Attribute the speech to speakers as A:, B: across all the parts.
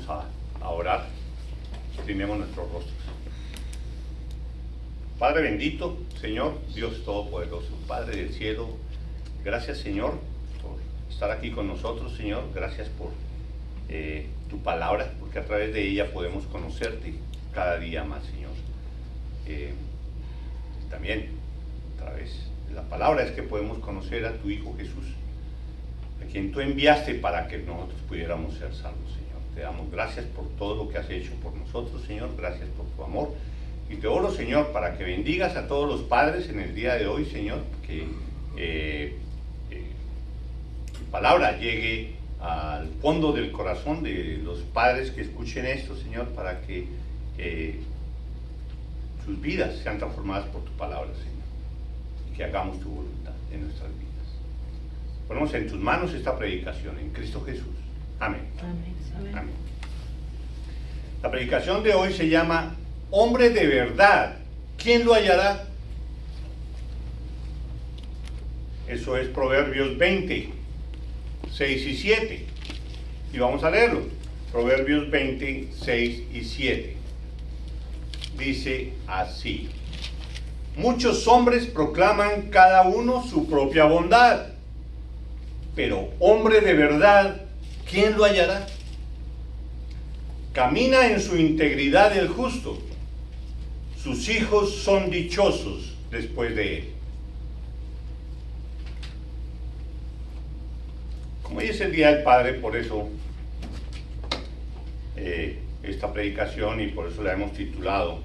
A: Vamos a orar. Inclinemos nuestros rostros. Padre bendito, Señor, Dios Todopoderoso, Padre del cielo, gracias, Señor, por estar aquí con nosotros, Señor. Gracias por tu palabra, porque a través de ella podemos conocerte cada día más, Señor. También a través de la palabra es que podemos conocer a tu Hijo Jesús, a quien tú enviaste para que nosotros pudiéramos ser salvos, Señor. Te damos gracias por todo lo que has hecho por nosotros, Señor. Gracias por tu amor. Y te oro, Señor, para que bendigas a todos los padres en el día de hoy, Señor, que tu palabra llegue al fondo del corazón de los padres que escuchen esto, Señor, para que sus vidas sean transformadas por tu palabra, Señor, y que hagamos tu voluntad en nuestras vidas. Ponemos en tus manos esta predicación, en Cristo Jesús. Amén.
B: Amén.
A: Amén. La predicación de hoy se llama Hombre de verdad, ¿quién lo hallará? Eso es Proverbios 20, 6 y 7. Y vamos a leerlo. Proverbios 20, 6 y 7. Dice así: muchos hombres proclaman cada uno su propia bondad, pero hombre de verdad, ¿quién lo hallará? Camina en su integridad el justo, sus hijos son dichosos después de él. Como hoy es el Día del Padre, por eso esta predicación, y por eso la hemos titulado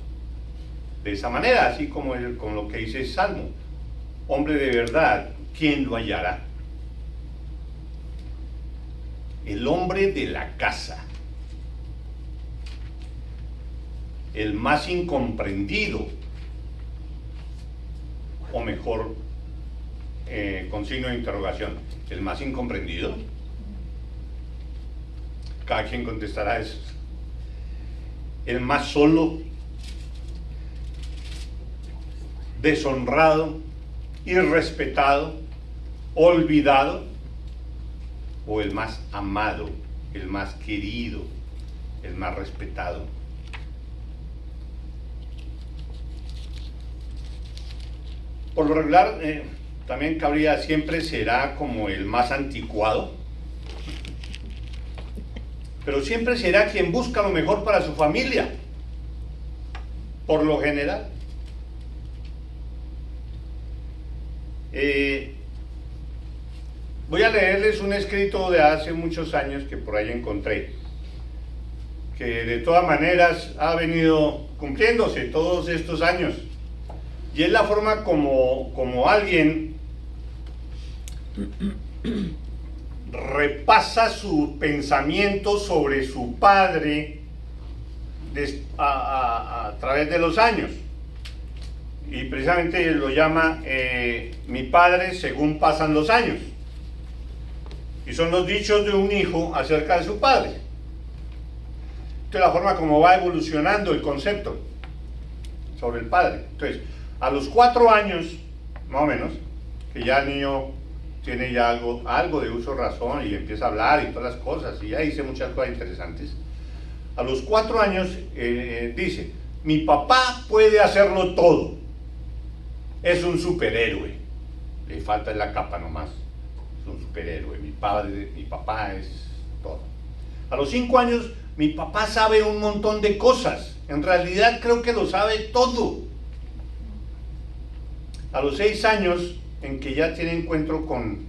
A: de esa manera, así como con lo que dice el Salmo: hombre de verdad, ¿quién lo hallará? El hombre de la casa, el más incomprendido, o mejor, con signo de interrogación, el más incomprendido. Cada quien contestará eso. El más solo, deshonrado, irrespetado, olvidado, o el más amado, el más querido, el más respetado. Por lo regular, también cabría siempre será como el más anticuado, pero siempre será quien busca lo mejor para su familia, por lo general. Voy a leerles un escrito de hace muchos años que por ahí encontré, que de todas maneras ha venido cumpliéndose todos estos años. Y es la forma como alguien repasa su pensamiento sobre su padre a través de los años. Y precisamente lo llama mi padre según pasan los años. Y son los dichos de un hijo acerca de su padre. Esta es la forma como va evolucionando el concepto sobre el padre. Entonces, a los 4 años, más o menos, que ya el niño tiene ya algo de uso de razón y empieza a hablar y todas las cosas, y ya dice muchas cosas interesantes. A los 4 años dice: mi papá puede hacerlo todo, es un superhéroe, le falta la capa nomás, es un superhéroe, mi papá es todo. A los 5 años, mi papá sabe un montón de cosas, en realidad creo que lo sabe todo. A los 6 años, en que ya tiene encuentro con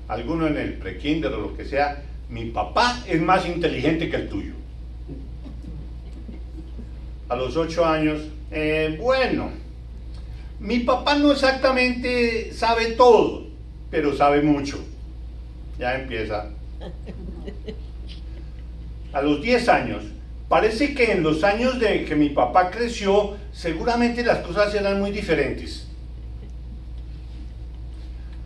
A: alguno en el prekinder o lo que sea, mi papá es más inteligente que el tuyo. A los 8 años, bueno, mi papá no exactamente sabe todo, pero sabe mucho. Ya empieza. A los 10 años, parece que en los años de que mi papá creció, seguramente las cosas eran muy diferentes.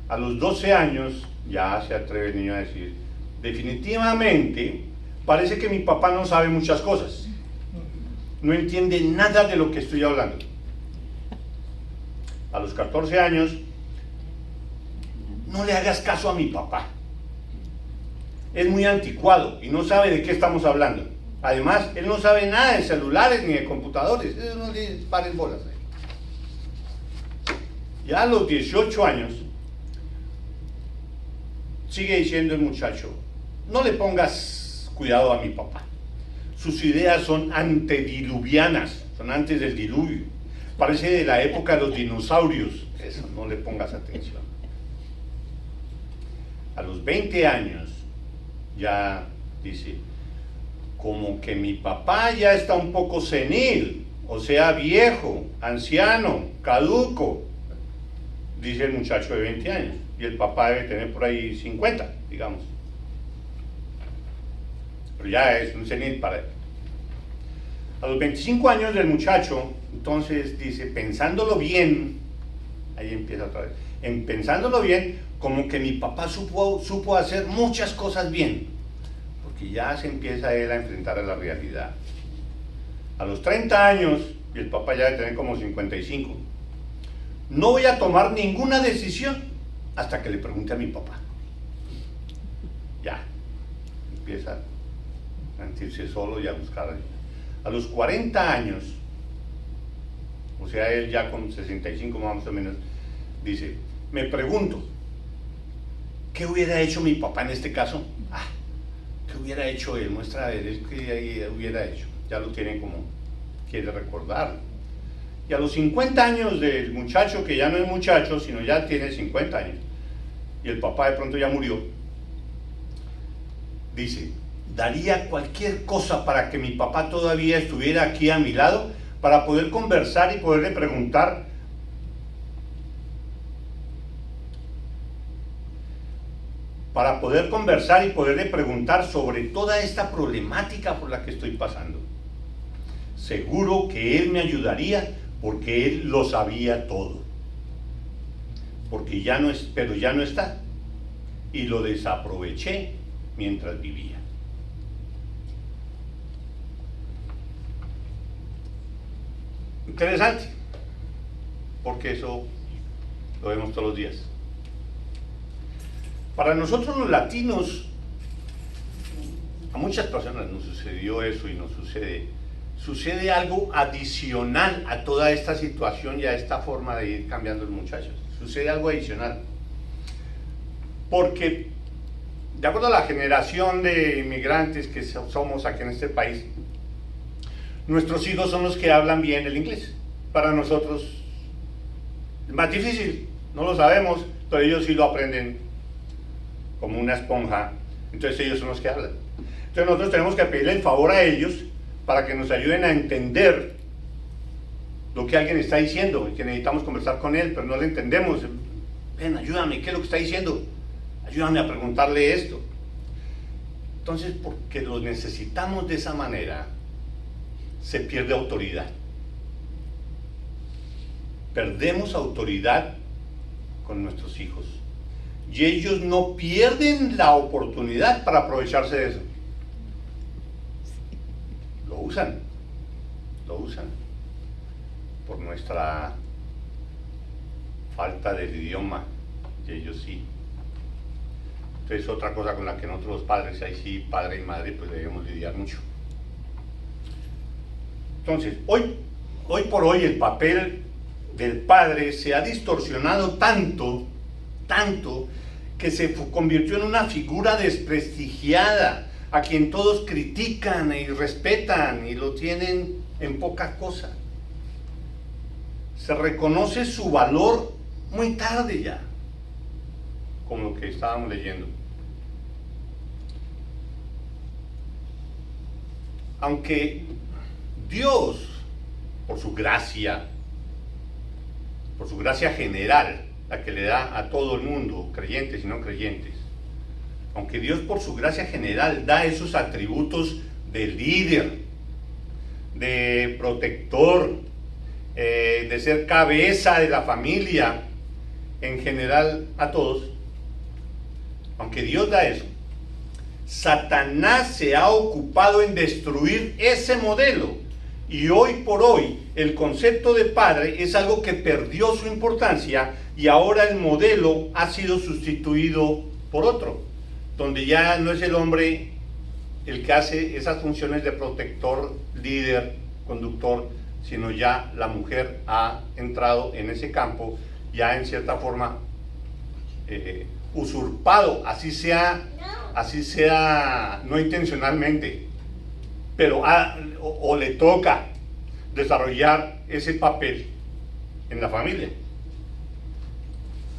A: A los 12 años, ya se atreve el niño a decir: definitivamente, parece que mi papá no sabe muchas cosas. No entiende nada de lo que estoy hablando. A los 14 años, no le hagas caso a mi papá. es muy anticuado y no sabe de qué estamos hablando. Además, él no sabe nada de celulares ni de computadores, eso no le paren bolas. Ya a los 18 años, sigue diciendo el muchacho, no le pongas cuidado a mi papá. Sus ideas son antediluvianas, son antes del diluvio. Parece de la época de los dinosaurios. Eso, no le pongas atención. A los 20 años, ya dice, como que mi papá ya está un poco senil, o sea, viejo, anciano, caduco, dice el muchacho de 20 años. Y el papá debe tener por ahí 50, digamos. Pero ya es un senil para él. A los 25 años del muchacho, entonces dice, pensándolo bien, ahí empieza otra vez, pensándolo bien, como que mi papá supo hacer muchas cosas bien, porque ya se empieza él a enfrentar a la realidad. A los 30 años, y el papá ya debe tener como 55, no voy a tomar ninguna decisión hasta que le pregunte a mi papá. Ya, empieza a sentirse solo y a buscar ayuda. A los 40 años, o sea, él ya con 65 más o menos, dice, me pregunto, ¿qué hubiera hecho mi papá en este caso? ¿Qué hubiera hecho él? Muestra a ver, él qué hubiera hecho. Ya lo tiene como, quiere recordar. Y a los 50 años del muchacho, que ya no es muchacho, sino ya tiene 50 años, y el papá de pronto ya murió, dice, daría cualquier cosa para que mi papá todavía estuviera aquí a mi lado, para poder conversar y poderle preguntar sobre toda esta problemática por la que estoy pasando. Seguro que él me ayudaría porque él lo sabía todo. Porque pero ya no está. Y lo desaproveché mientras vivía. Interesante, porque eso lo vemos todos los días. Para nosotros los latinos, a muchas personas nos sucedió eso y nos sucede algo adicional a toda esta situación y a esta forma de ir cambiando los muchachos. Sucede algo adicional. Porque, de acuerdo a la generación de inmigrantes que somos aquí en este país, nuestros hijos son los que hablan bien el inglés. Para nosotros es más difícil, no lo sabemos, pero ellos sí lo aprenden como una esponja. Entonces ellos son los que hablan. Entonces nosotros tenemos que pedirle el favor a ellos para que nos ayuden a entender lo que alguien está diciendo y que necesitamos conversar con él, pero no le entendemos. Ven, ayúdame, ¿qué es lo que está diciendo? Ayúdame a preguntarle esto. Entonces, porque lo necesitamos de esa manera, se pierde autoridad. Perdemos autoridad con nuestros hijos. Y ellos no pierden la oportunidad para aprovecharse de eso. Lo usan por nuestra falta del idioma, y ellos sí. Entonces, otra cosa con la que nosotros los padres, ahí sí, padre y madre, pues debemos lidiar mucho. Entonces, hoy por hoy el papel del padre se ha distorsionado tanto, que se convirtió en una figura desprestigiada, a quien todos critican y respetan y lo tienen en poca cosa. Se reconoce su valor muy tarde ya, como lo que estábamos leyendo. Aunque Dios, por su gracia general, la que le da a todo el mundo, creyentes y no creyentes, aunque Dios por su gracia general da esos atributos de líder, de protector, de ser cabeza de la familia, en general a todos, aunque Dios da eso, Satanás se ha ocupado en destruir ese modelo. Y hoy por hoy el concepto de padre es algo que perdió su importancia y ahora el modelo ha sido sustituido por otro, donde ya no es el hombre el que hace esas funciones de protector, líder, conductor, sino ya la mujer ha entrado en ese campo, ya en cierta forma usurpado, así sea no intencionalmente, pero o le toca desarrollar ese papel en la familia.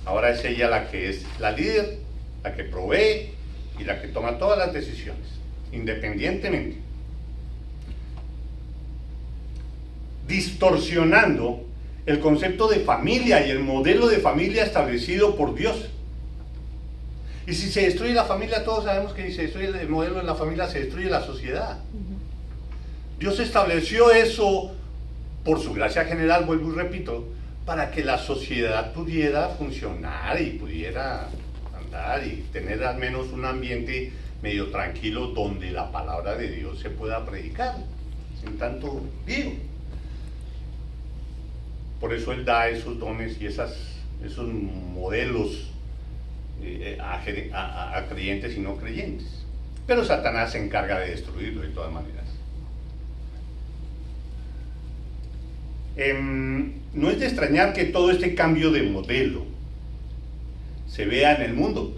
A: Ahora es ella la que es la líder, la que provee y la que toma todas las decisiones, independientemente. Distorsionando el concepto de familia y el modelo de familia establecido por Dios. Y si se destruye la familia, todos sabemos que si se destruye el modelo de la familia, se destruye la sociedad. Dios estableció eso por su gracia general, vuelvo y repito, para que la sociedad pudiera funcionar y pudiera andar y tener al menos un ambiente medio tranquilo donde la palabra de Dios se pueda predicar, sin tanto lío. Por eso Él da esos dones y esos modelos a creyentes y no creyentes. Pero Satanás se encarga de destruirlo de todas maneras. No es de extrañar que todo este cambio de modelo se vea en el mundo,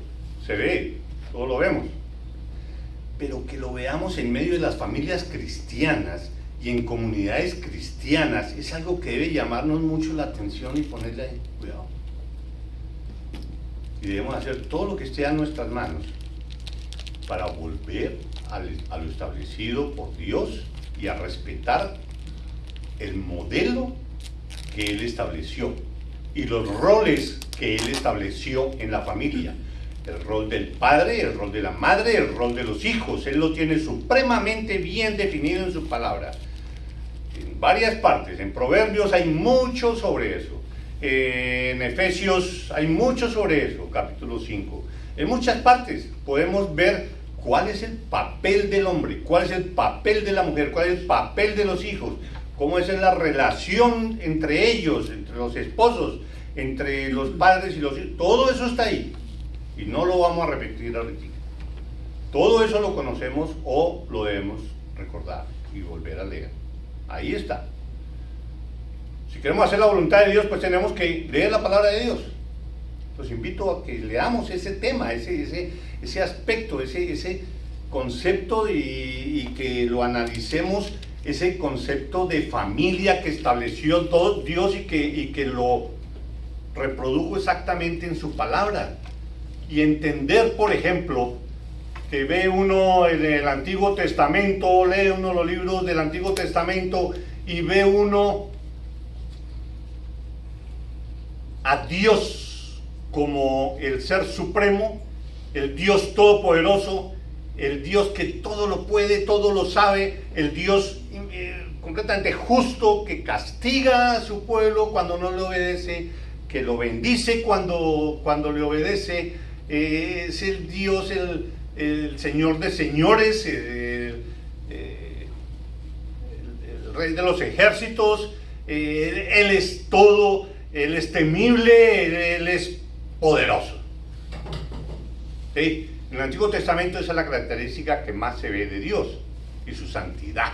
A: se ve, todos lo vemos, pero que lo veamos en medio de las familias cristianas y en comunidades cristianas es algo que debe llamarnos mucho la atención y ponerle cuidado. Y debemos hacer todo lo que esté a nuestras manos para volver a lo establecido por Dios y a respetar el modelo que Él estableció y los roles que Él estableció en la familia. El rol del padre, el rol de la madre, el rol de los hijos. Él lo tiene supremamente bien definido en su palabra. En varias partes. En Proverbios hay mucho sobre eso. En Efesios hay mucho sobre eso, capítulo 5. En muchas partes podemos ver cuál es el papel del hombre, cuál es el papel de la mujer, cuál es el papel de los hijos, cómo es la relación entre ellos, entre los esposos, entre los padres y los hijos. Todo eso está ahí. Y no lo vamos a repetir ahorita. Todo eso lo conocemos o lo debemos recordar y volver a leer. Ahí está. Si queremos hacer la voluntad de Dios, pues tenemos que leer la palabra de Dios. Los invito a que leamos ese tema, ese aspecto, ese concepto y que lo analicemos, ese concepto de familia que estableció Dios y que lo reprodujo exactamente en su palabra. Y entender, por ejemplo, que ve uno en el Antiguo Testamento, lee uno los libros del Antiguo Testamento y ve uno a Dios como el Ser Supremo, el Dios Todopoderoso, el Dios que todo lo puede, todo lo sabe, el Dios completamente justo, que castiga a su pueblo cuando no le obedece, que lo bendice cuando le obedece. Es el Dios, el Señor de señores, el Rey de los ejércitos. Él es todo, Él es temible, Él es poderoso. ¿Sí? En el Antiguo Testamento esa es la característica que más se ve de Dios y su santidad.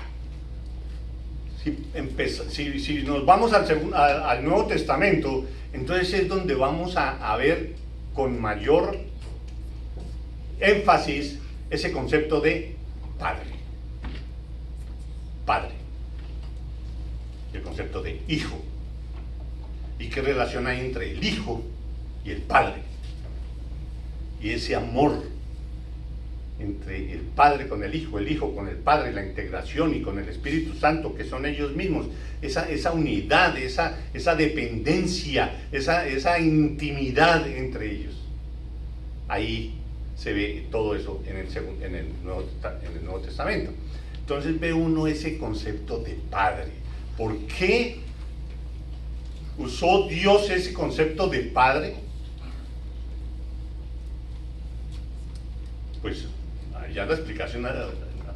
A: Si nos vamos al Nuevo Testamento, entonces es donde vamos a ver con mayor énfasis ese concepto de padre. Padre. El concepto de hijo. ¿Y qué relación hay entre el hijo y el padre? Y ese amor entre el padre con el hijo con el padre, la integración y con el Espíritu Santo, que son ellos mismos, esa unidad, esa dependencia, esa intimidad entre ellos. Ahí se ve todo eso en el Nuevo Testamento. Entonces ve uno ese concepto de padre. ¿Por qué usó Dios ese concepto de padre? Pues ya la explicación, la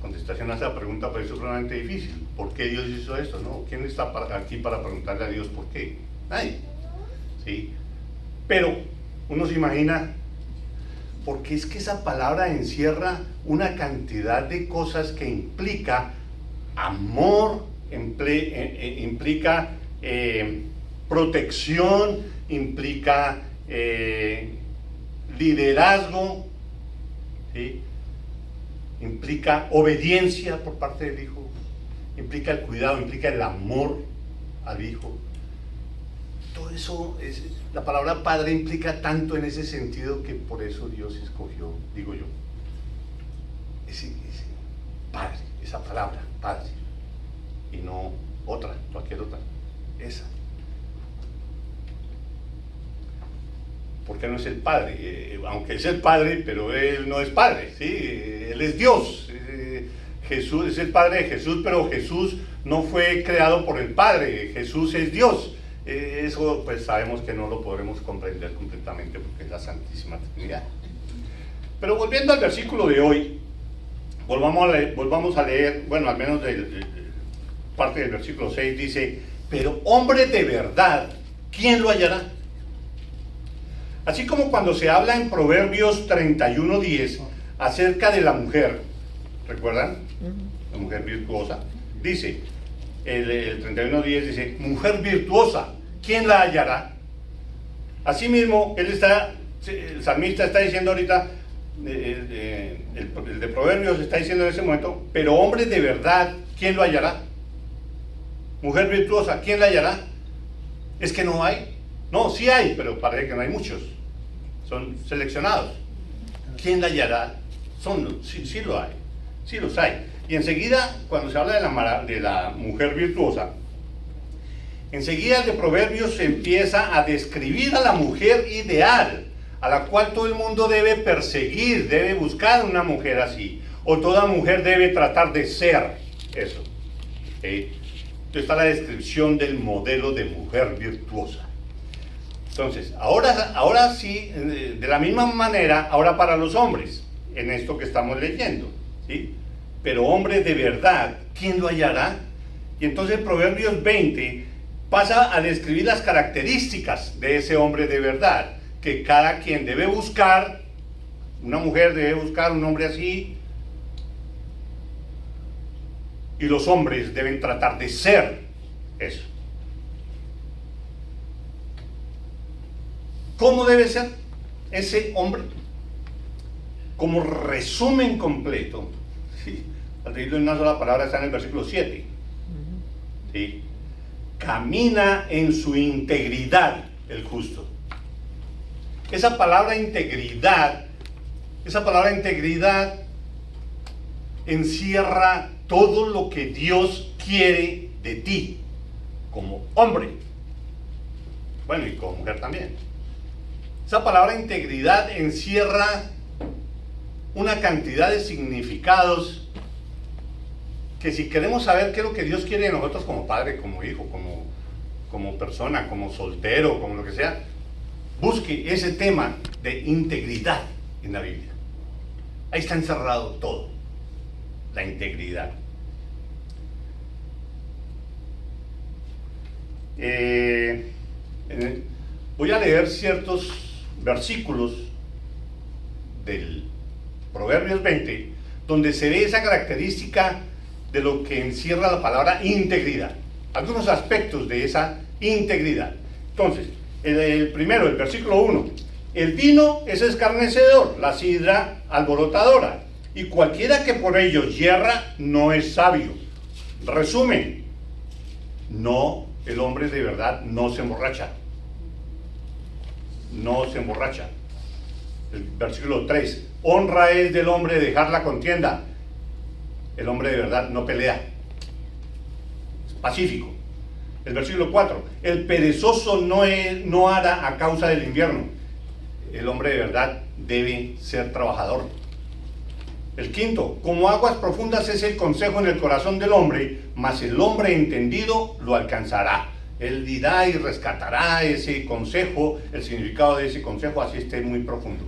A: contestación a esa pregunta parece realmente difícil. ¿Por qué Dios hizo esto? ¿No? ¿Quién está aquí para preguntarle a Dios por qué? Nadie. ¿Sí? Pero uno se imagina porque es que esa palabra encierra una cantidad de cosas que implica amor, implica protección, implica liderazgo, ¿sí? Implica obediencia por parte del hijo, implica el cuidado, implica el amor al hijo. Todo eso, la palabra padre implica tanto en ese sentido que por eso Dios escogió, digo yo, ese padre, esa palabra, padre, y no otra, cualquier otra, esa. Porque no es el padre, aunque es el padre, pero él no es padre, ¿sí? Él es Dios. Jesús es el padre de Jesús, pero Jesús no fue creado por el Padre, Jesús es Dios. Eso pues sabemos que no lo podremos comprender completamente porque es la Santísima Trinidad. Pero volviendo al versículo de hoy, volvamos a leer, bueno, al menos parte del versículo 6 dice: pero hombre de verdad, ¿quién lo hallará? Así como cuando se habla en Proverbios 31:10 acerca de la mujer, ¿recuerdan? La mujer virtuosa. Dice, el 31:10 dice, mujer virtuosa, ¿quién la hallará? Asimismo, el salmista está diciendo ahorita, el de Proverbios está diciendo en ese momento, pero hombre de verdad, ¿quién lo hallará? Mujer virtuosa, ¿quién la hallará? ¿Es que no hay? No, sí hay, pero parece que no hay muchos. Son seleccionados. ¿Quién la hallará? Sí lo hay. Sí los hay. Y enseguida, cuando se habla de la mujer virtuosa, enseguida el de Proverbios se empieza a describir a la mujer ideal, a la cual todo el mundo debe perseguir, debe buscar una mujer así, o toda mujer debe tratar de ser eso. Entonces está la descripción del modelo de mujer virtuosa. Entonces, ahora sí, de la misma manera, ahora para los hombres, en esto que estamos leyendo, ¿sí? Pero hombre de verdad, ¿quién lo hallará? Y entonces Proverbios 20 pasa a describir las características de ese hombre de verdad, que cada quien debe buscar, una mujer debe buscar un hombre así, y los hombres deben tratar de ser eso. ¿Cómo debe ser ese hombre? Como resumen completo, ¿sí? Al decirlo en una sola palabra está en el versículo 7. ¿Sí? Camina en su integridad el justo. Esa palabra integridad encierra todo lo que Dios quiere de ti como hombre. Bueno, y como mujer también. Esa palabra integridad encierra una cantidad de significados que si queremos saber qué es lo que Dios quiere de nosotros como padre, como hijo, como persona, como soltero, como lo que sea, busque ese tema de integridad en la Biblia. Ahí está encerrado todo, la integridad. Voy a leer ciertos versículos del Proverbios 20, donde se ve esa característica de lo que encierra la palabra integridad, algunos aspectos de esa integridad. Entonces, el primero, el versículo 1, el vino es escarnecedor, la sidra alborotadora, y cualquiera que por ello yerra no es sabio. Resumen, no, el hombre de verdad no se emborracha. No se emborracha. El versículo 3, honra es del hombre dejar la contienda. El hombre de verdad no pelea, es pacífico. El versículo 4, el perezoso no hará a causa del invierno. El hombre de verdad debe ser trabajador. El quinto, como aguas profundas es el consejo en el corazón del hombre, mas el hombre entendido lo alcanzará. Él dirá y rescatará ese consejo, el significado de ese consejo, así esté muy profundo.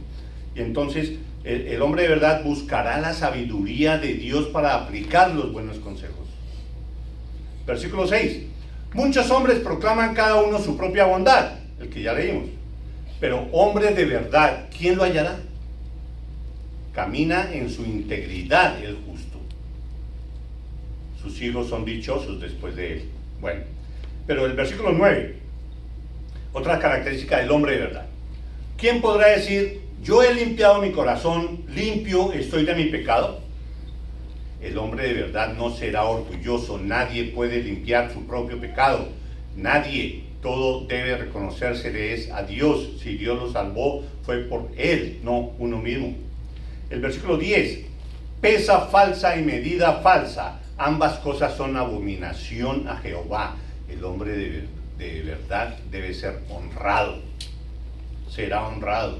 A: Y entonces el hombre de verdad buscará la sabiduría de Dios para aplicar los buenos consejos. Versículo 6. Muchos hombres proclaman cada uno su propia bondad, el que ya leímos. Pero hombre de verdad, ¿quién lo hallará? camina en su integridad el justo. Sus hijos son dichosos después de él. Bueno, pero el versículo 9, otra característica del hombre de verdad. ¿Quién podrá decir, yo he limpiado mi corazón, limpio estoy de mi pecado? El hombre de verdad no será orgulloso, nadie puede limpiar su propio pecado, nadie, todo debe reconocérsele a Dios. Si Dios lo salvó, fue por él, no uno mismo. El versículo 10, pesa falsa y medida falsa, ambas cosas son abominación a Jehová. El hombre de verdad debe ser honrado, será honrado.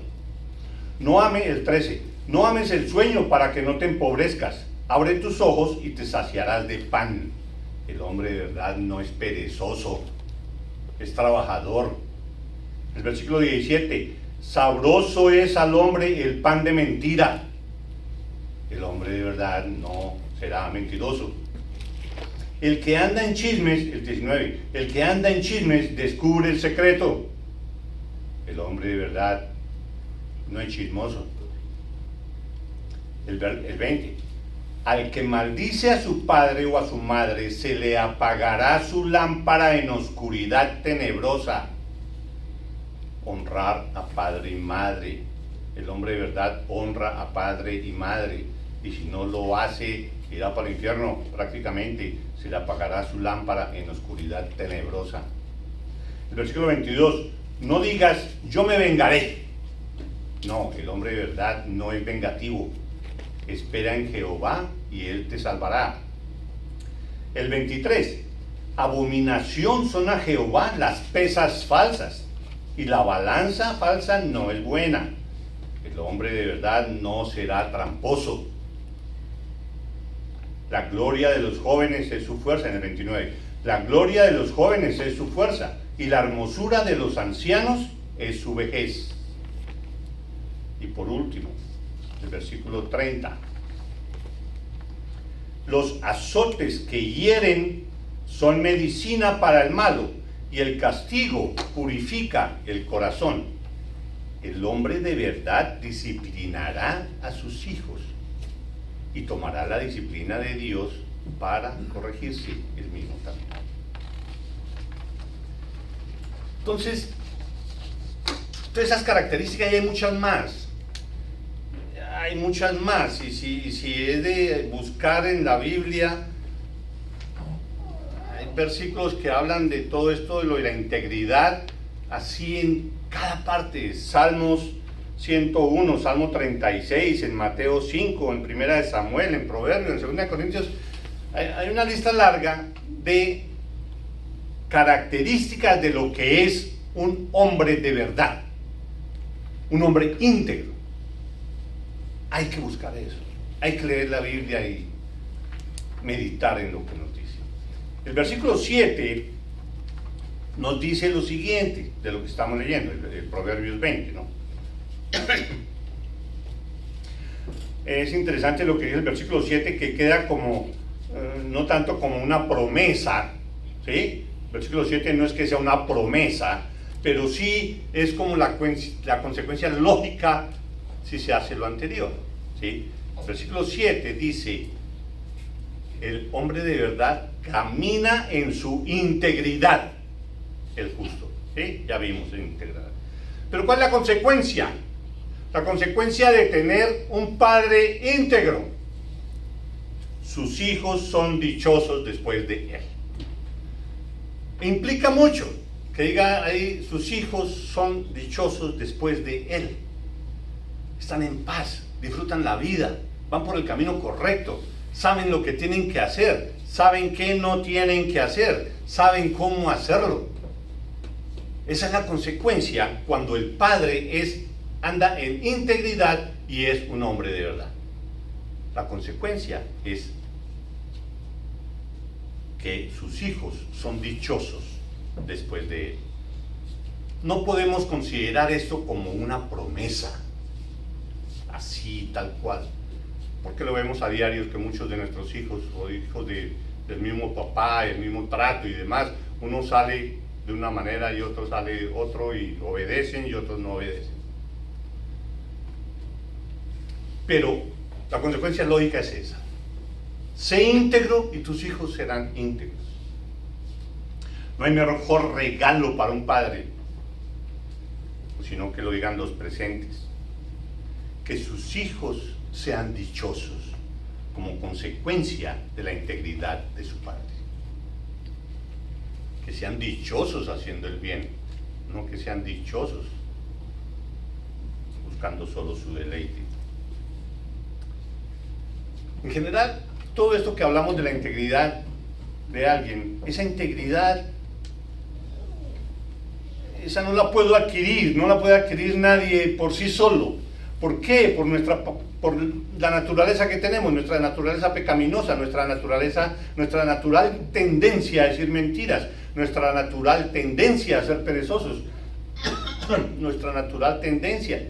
A: No ames, el 13, no ames el sueño para que no te empobrezcas. Abre tus ojos y te saciarás de pan. El hombre de verdad no es perezoso, es trabajador. El versículo 17, sabroso es al hombre el pan de mentira. El hombre de verdad no será mentiroso. El que anda en chismes, el 19, el que anda en chismes descubre el secreto. El hombre de verdad no es chismoso. El 20, al que maldice a su padre o a su madre, se le apagará su lámpara en oscuridad tenebrosa. Honrar a padre y madre. El hombre de verdad honra a padre y madre. Y si no lo hace, irá para el infierno prácticamente. Se le apagará su lámpara en oscuridad tenebrosa. El versículo 22, no digas, yo me vengaré. No, el hombre de verdad no es vengativo. Espera en Jehová y él te salvará. El 23, abominación son a Jehová las pesas falsas, y la balanza falsa no es buena. El hombre de verdad no será tramposo. La gloria de los jóvenes es su fuerza, en el 29. La gloria de los jóvenes es su fuerza, y la hermosura de los ancianos es su vejez. Y por último, el versículo 30. Los azotes que hieren son medicina para el malo, y el castigo purifica el corazón. El hombre de verdad disciplinará a sus hijos y tomará la disciplina de Dios para corregirse él mismo también. Entonces, todas esas características, y hay muchas más. Hay muchas más, y si es de buscar en la Biblia, hay versículos que hablan de todo esto, de lo de la integridad, así en cada parte. Salmos 101, Salmo 36, en Mateo 5, en Primera de Samuel, en Proverbios, en Segunda de Corintios. Hay una lista larga de características de lo que es un hombre de verdad, un hombre íntegro. Hay que buscar eso, hay que leer la Biblia y meditar en lo que nos dice. El versículo 7 nos dice lo siguiente de lo que estamos leyendo, el Proverbios 20, ¿no? Es interesante lo que dice el versículo 7, que queda como, no tanto como una promesa, ¿sí? El versículo 7 no es que sea una promesa, pero sí es como la consecuencia lógica si se hace lo anterior, ¿sí? El versículo 7 dice, el hombre de verdad camina en su integridad, el justo, ¿sí? Ya vimos la integridad. Pero ¿cuál es la consecuencia? La consecuencia de tener un padre íntegro. Sus hijos son dichosos después de él. Implica mucho que diga ahí, sus hijos son dichosos después de él. Están en paz, disfrutan la vida, van por el camino correcto, saben lo que tienen que hacer, saben qué no tienen que hacer, saben cómo hacerlo. Esa es la consecuencia cuando el padre anda en integridad y es un hombre de verdad. La consecuencia es que sus hijos son dichosos después de él. No podemos considerar esto como una promesa, así tal cual, porque lo vemos a diario que muchos de nuestros hijos o hijos del mismo papá, el mismo trato y demás, uno sale de una manera y otro sale otro, y obedecen y otros no obedecen. Pero la consecuencia lógica es esa. Sé íntegro y tus hijos serán íntegros. No hay mejor regalo para un padre, sino que lo digan los presentes. Que sus hijos sean dichosos como consecuencia de la integridad de su padre. Que sean dichosos haciendo el bien, no que sean dichosos buscando solo su deleite. En general, todo esto que hablamos de la integridad de alguien, esa integridad, esa no la puedo adquirir, no la puede adquirir nadie por sí solo. ¿Por qué? Por la naturaleza que tenemos, nuestra naturaleza pecaminosa, nuestra natural tendencia a decir mentiras, nuestra natural tendencia a ser perezosos, nuestra natural tendencia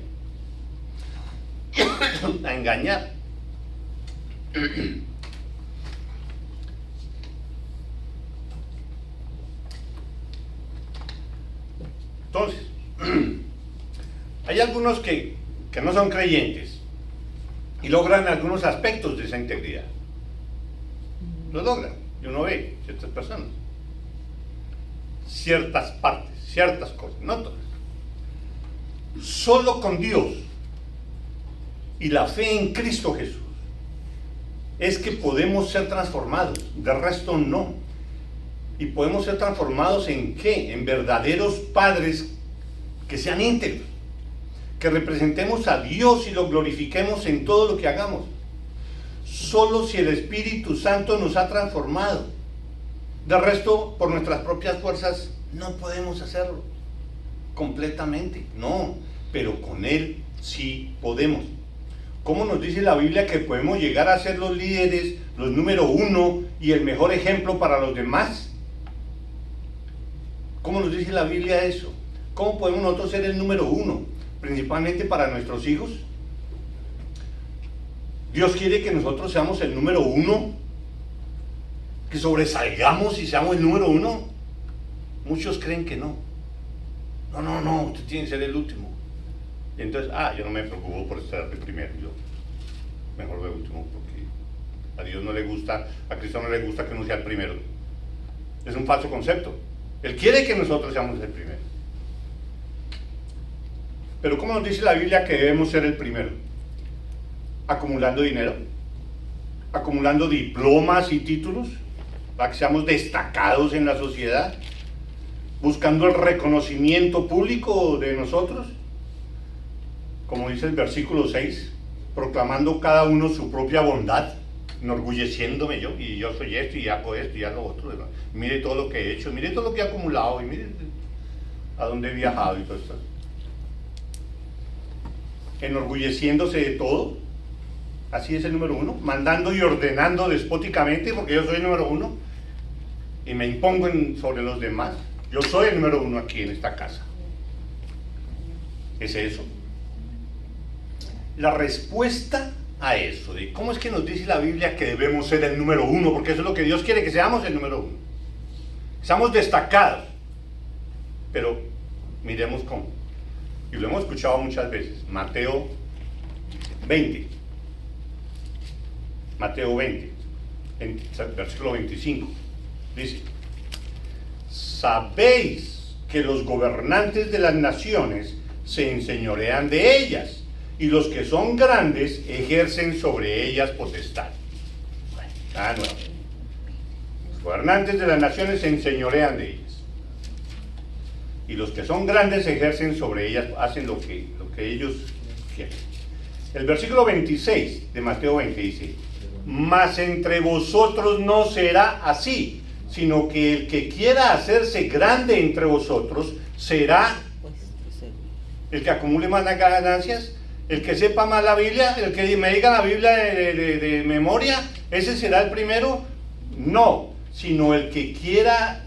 A: a engañar. Entonces, hay algunos que no son creyentes y logran algunos aspectos de esa integridad. Lo logran, y uno ve ciertas personas, ciertas partes, ciertas cosas, no todas. Solo con Dios y la fe en Cristo Jesús es que podemos ser transformados, de resto no. Y podemos ser transformados ¿en qué? En verdaderos padres que sean íntegros, que representemos a Dios y lo glorifiquemos en todo lo que hagamos. Solo si el Espíritu Santo nos ha transformado. De resto, por nuestras propias fuerzas, no podemos hacerlo completamente, no, pero con Él sí podemos. ¿Cómo nos dice la Biblia que podemos llegar a ser los líderes, los número uno y el mejor ejemplo para los demás? ¿Cómo nos dice la Biblia eso? ¿Cómo podemos nosotros ser el número uno, principalmente para nuestros hijos? Dios quiere que nosotros seamos el número uno, que sobresalgamos y seamos el número uno. Muchos creen que no. No, usted tiene que ser el último. Y entonces, yo no me preocupo por estar el primero, yo mejor de último, porque a Dios no le gusta, a Cristo no le gusta que uno sea el primero. Es un falso concepto. Él quiere que nosotros seamos el primero. Pero ¿cómo nos dice la Biblia que debemos ser el primero? Acumulando dinero, acumulando diplomas y títulos, para que seamos destacados en la sociedad, buscando el reconocimiento público de nosotros, como dice el versículo 6, proclamando cada uno su propia bondad, enorgulleciéndome yo, y yo soy esto, y hago esto, y hago otro. Mire todo lo que he hecho, mire todo lo que he acumulado, y mire a dónde he viajado y todo esto. Enorgulleciéndose de todo, así es el número uno, mandando y ordenando despóticamente, porque yo soy el número uno, y me impongo sobre los demás. Yo soy el número uno aquí en esta casa. ¿Es eso? La respuesta a eso, de cómo es que nos dice la Biblia que debemos ser el número uno, porque eso es lo que Dios quiere, que seamos el número uno. Seamos destacados. Pero miremos cómo. Y lo hemos escuchado muchas veces. Mateo 20. Mateo 20, en versículo 25. Dice: sabéis que los gobernantes de las naciones se enseñorean de ellas, y los que son grandes ejercen sobre ellas potestad. Bueno, nuevo. Los gobernantes de las naciones se enseñorean de ellas, y los que son grandes ejercen sobre ellas, hacen lo que ellos quieren. El versículo 26 de Mateo 20 dice: mas entre vosotros no será así, sino que el que quiera hacerse grande entre vosotros será el que acumule más las ganancias, el que sepa más la Biblia, el que me diga la Biblia de memoria, ese será el primero. No, sino el que quiera,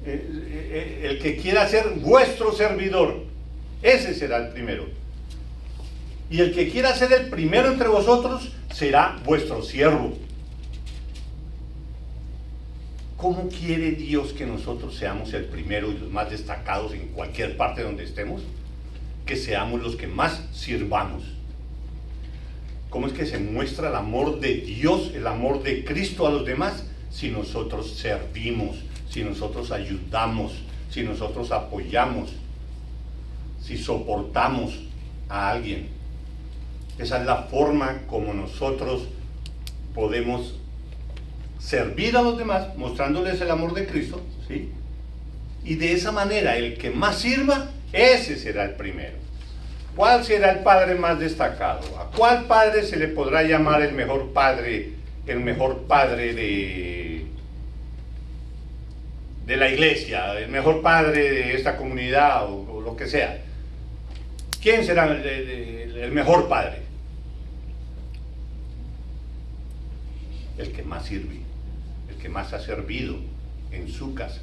A: el que quiera ser vuestro servidor, ese será el primero. Y el que quiera ser el primero entre vosotros será vuestro siervo. ¿Cómo quiere Dios que nosotros seamos el primero y los más destacados en cualquier parte donde estemos? Que seamos los que más sirvamos, ¿Cómo es que se muestra el amor de Dios, el amor de Cristo a los demás? Si nosotros servimos, si nosotros ayudamos, si nosotros apoyamos, si soportamos a alguien. Esa es la forma como nosotros podemos servir a los demás, mostrándoles el amor de Cristo, ¿sí? Y de esa manera, el que más sirva, ese será el primero. ¿Cuál será el padre más destacado? ¿A cuál padre se le podrá llamar el mejor padre de la iglesia, el mejor padre de esta comunidad o lo que sea? ¿Quién será el mejor padre? El que más sirve, el que más ha servido en su casa.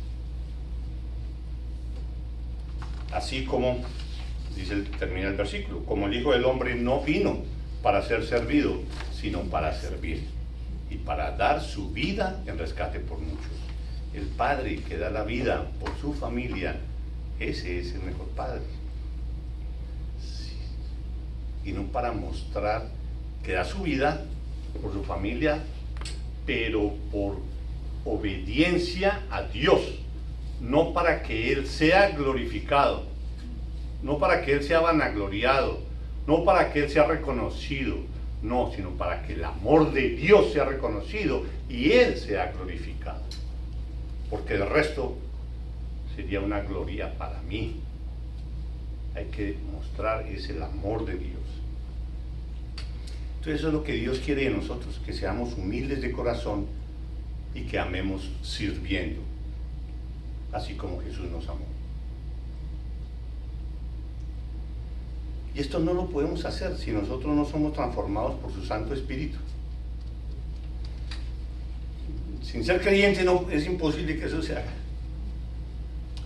A: Así como termina el versículo, como el Hijo del Hombre no vino para ser servido, sino para servir y para dar su vida en rescate por muchos. El padre que da la vida por su familia, ese es el mejor padre. Sí. Y no para mostrar que da su vida por su familia, pero por obediencia a Dios, no para que Él sea glorificado, no para que Él sea vanagloriado, no para que Él sea reconocido, no, sino para que el amor de Dios sea reconocido y Él sea glorificado. Porque el resto sería una gloria para mí. Hay que mostrar es el amor de Dios. Entonces eso es lo que Dios quiere de nosotros, que seamos humildes de corazón y que amemos sirviendo, así como Jesús nos amó. Y esto no lo podemos hacer si nosotros no somos transformados por su Santo Espíritu. Sin ser creyente no, es imposible que eso se haga.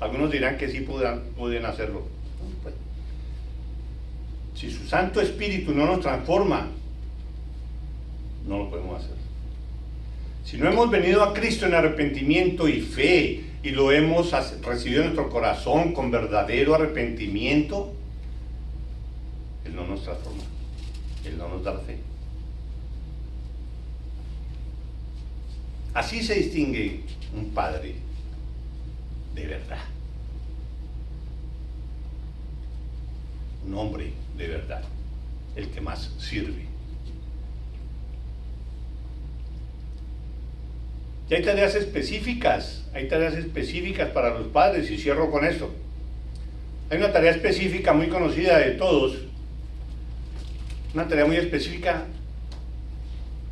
A: Algunos dirán que sí pueden hacerlo. Pues, si su Santo Espíritu no nos transforma, no lo podemos hacer. Si no hemos venido a Cristo en arrepentimiento y fe y lo hemos recibido en nuestro corazón con verdadero arrepentimiento, Él no nos transforma, Él no nos da la fe. Así se distingue un padre de verdad, un hombre de verdad, el que más sirve. Y hay tareas específicas para los padres, y cierro con esto. Hay una tarea específica muy conocida de todos, una tarea muy específica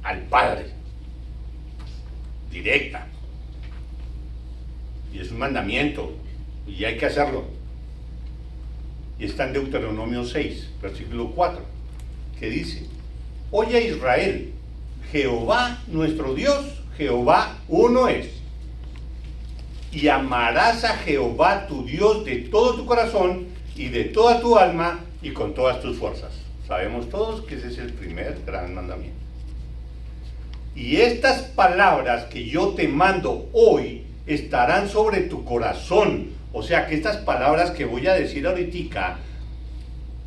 A: al padre, directa, y es un mandamiento, y hay que hacerlo. Y está en Deuteronomio 6, versículo 4, que dice: Oye Israel, Jehová nuestro Dios, Jehová uno es, y amarás a Jehová tu Dios de todo tu corazón y de toda tu alma y con todas tus fuerzas. Sabemos todos que ese es el primer gran mandamiento. Y estas palabras que yo te mando hoy estarán sobre tu corazón. O sea que estas palabras que voy a decir ahorita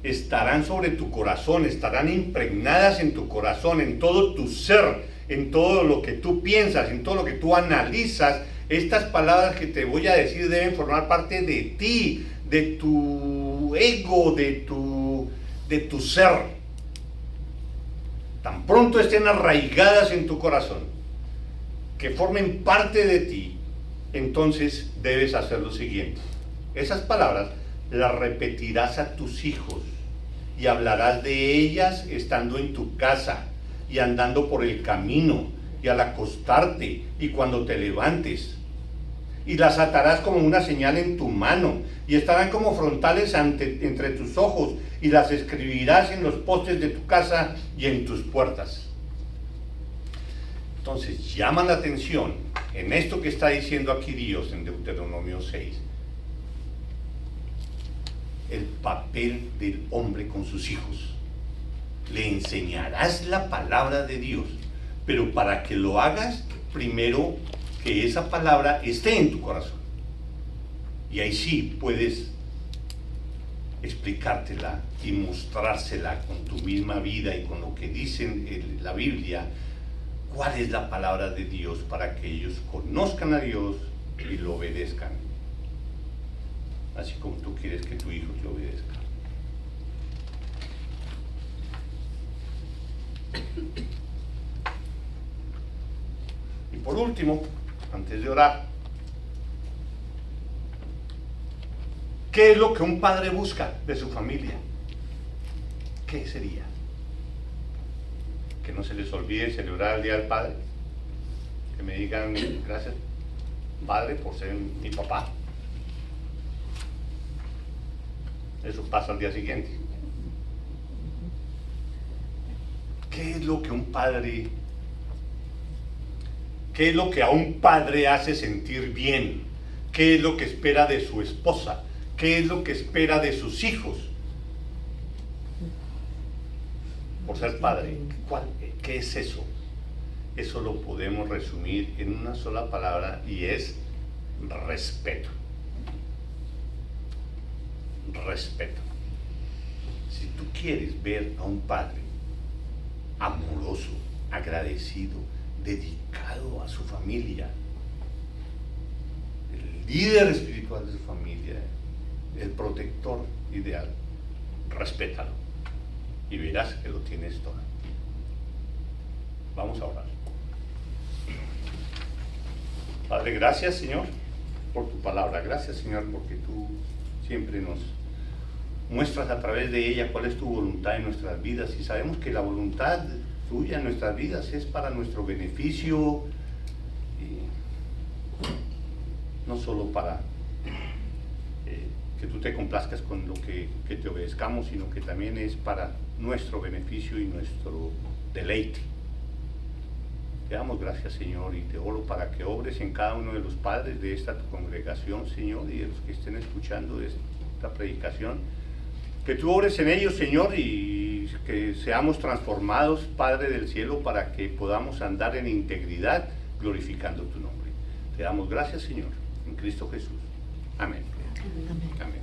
A: estarán sobre tu corazón, estarán impregnadas en tu corazón, en todo tu ser, en todo lo que tú piensas, en todo lo que tú analizas. Estas palabras que te voy a decir deben formar parte de ti, de tu ego, de tu ser. Tan pronto estén arraigadas en tu corazón, que formen parte de ti, entonces debes hacer lo siguiente. Esas palabras las repetirás a tus hijos y hablarás de ellas estando en tu casa y andando por el camino y al acostarte y cuando te levantes. Y las atarás como una señal en tu mano y estarán como frontales entre tus ojos, y las escribirás en los postes de tu casa y en tus puertas. Entonces llama la atención en esto que está diciendo aquí Dios en Deuteronomio 6, el papel del hombre con sus hijos. Le enseñarás la palabra de Dios, pero para que lo hagas, primero que esa palabra esté en tu corazón. Y ahí sí puedes explicártela y mostrársela con tu misma vida y con lo que dice la Biblia, cuál es la palabra de Dios para que ellos conozcan a Dios y lo obedezcan, así como tú quieres que tu hijo te obedezca. Y por último, antes de orar, ¿qué es lo que un padre busca de su familia? ¿Qué sería? Que no se les olvide celebrar el Día del Padre. Que me digan, gracias, Padre, por ser mi papá. Eso pasa al día siguiente. ¿Qué es lo que un padre, qué es lo que a un padre hace sentir bien? ¿Qué es lo que espera de su esposa? ¿Qué es lo que espera de sus hijos? Por ser padre, ¿qué es eso? Eso lo podemos resumir en una sola palabra y es respeto. Respeto. Si tú quieres ver a un padre amoroso, agradecido, dedicado a su familia, el líder espiritual de su familia, el protector ideal, respétalo y verás que lo tienes todo. Vamos a orar. Padre, gracias, Señor, por tu palabra. Gracias, Señor, porque tú siempre nos muestras a través de ella cuál es tu voluntad en nuestras vidas, y sabemos que la voluntad tuya en nuestras vidas es para nuestro beneficio, y no solo para que tú te complazcas con lo que te obedezcamos, sino que también es para nuestro beneficio y nuestro deleite. Te damos gracias, Señor, y te oro para que obres en cada uno de los padres de esta tu congregación, Señor, y de los que estén escuchando esta predicación. Que tú obres en ellos, Señor, y que seamos transformados, Padre del cielo, para que podamos andar en integridad, glorificando tu nombre. Te damos gracias, Señor, en Cristo Jesús. Amén. Amén. Amén.